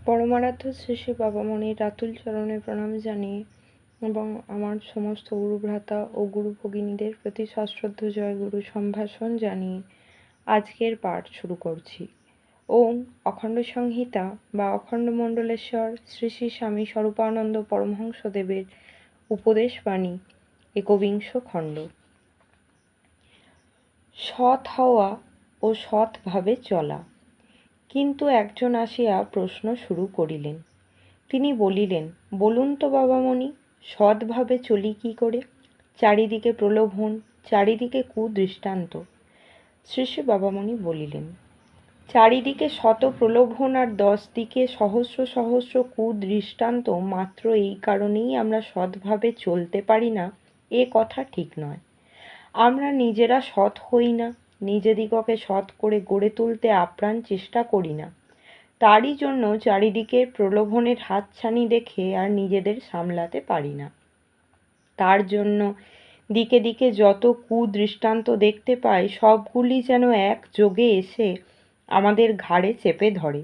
পরমারাধ্য শ্রী শ্রী বাবামণির রাতুল চরণে প্রণাম জানিয়ে এবং আমার সমস্ত গুরুভ্রাতা ও গুরু ভগিনীদের প্রতি সশ্রদ্ধ জয় গুরু সম্ভাষণ জানিয়ে আজকের পাঠ শুরু করছি। ওম অখণ্ড সংহিতা বা অখণ্ড মণ্ডলেশ্বর শ্রী শ্রী স্বামী স্বরূপানন্দ পরমহংসদেবের উপদেশ বাণী একবিংশ খণ্ড। সৎ হওয়া ও সৎভাবে চলা। কিন্তু একজন আসিয়া প্রশ্ন শুরু করিলেন। তিনি বলিলেন, বলুন তো বাবামণি, সৎভাবে চলি কি করে? চারিদিকে প্রলোভন, চারিদিকে কুদৃষ্টান্ত। শ্রী শ্রী বাবামণি বলিলেন, চারিদিকে শত প্রলোভন আর 10 দিকে সহস্র সহস্র কুদৃষ্টান্ত মাত্র এই কারণেই আমরা সৎভাবে চলতে পারি না, এ কথা ঠিক নয়। আমরা নিজেরা সৎ হই না, নিজেদিগকে সৎ করে গড়ে তুলতে আপ্রাণ চেষ্টা করি না। তারই জন্য চারিদিকের প্রলোভনের হাতছানি দেখে আর নিজেদের সামলাতে পারি না। তার জন্য দিকে দিকে যত কুদৃষ্টান্ত দেখতে পাই, সবগুলি যেন একযোগে এসে আমাদের ঘাড়ে চেপে ধরে।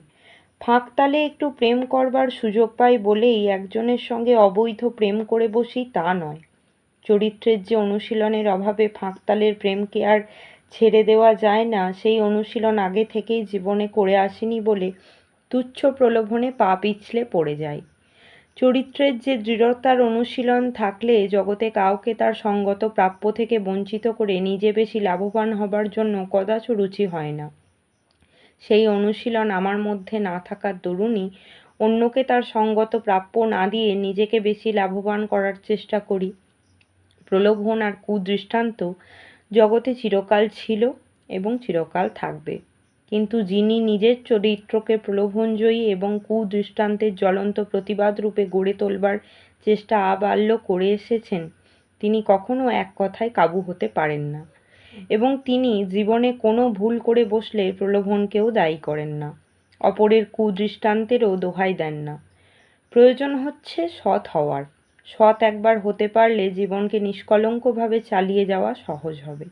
ফাঁকতালে একটু প্রেম করবার সুযোগ পাই বলেই একজনের সঙ্গে অবৈধ প্রেম করে বসি, তা নয়। চরিত্রের যে অনুশীলনের অভাবে ফাঁকতালের প্রেমকে আর ছেড়ে দেওয়া যায় না, সেই অনুশীলন আগে থেকেই জীবনে করে আসিনি বলে তুচ্ছ প্রলোভনে পা পিছলে পড়ে যায়। চরিত্রের যে দৃঢ়তার অনুশীলন থাকলে জগতে কাউকে তার সঙ্গত প্রাপ্য থেকে বঞ্চিত করে নিজে বেশি লাভবান হবার জন্য কদাচ রুচি হয় না, সেই অনুশীলন আমার মধ্যে না থাকার দরুনই অন্যকে তার সঙ্গত প্রাপ্য না দিয়ে নিজেকে বেশি লাভবান করার চেষ্টা করি। প্রলোভন আর কুদৃষ্টান্ত জগতে চিরকাল ছিল এবং চিরকাল থাকবে, কিন্তু যিনি নিজের চরিত্রকে প্রলোভনজয়ী এবং কুদৃষ্টান্তের জ্বলন্ত প্রতিবাদ রূপে গড়ে তোলবার চেষ্টা আবাল্য করে এসেছেন, তিনি কখনো এক কথায় কাবু হতে পারেন না, এবং তিনি জীবনে কোনো ভুল করে বসলে প্রলোভনকেও দায়ী করেন না, অপরের কুদৃষ্টান্তেরও দোহাই দেন না। প্রয়োজন হচ্ছে সৎ হওয়ার। সৎ একবার হতে পারলে জীবনকে নিষ্কলঙ্কভাবে চালিয়ে যাওয়া সহজ হবে।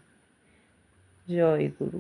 জয় গুরু।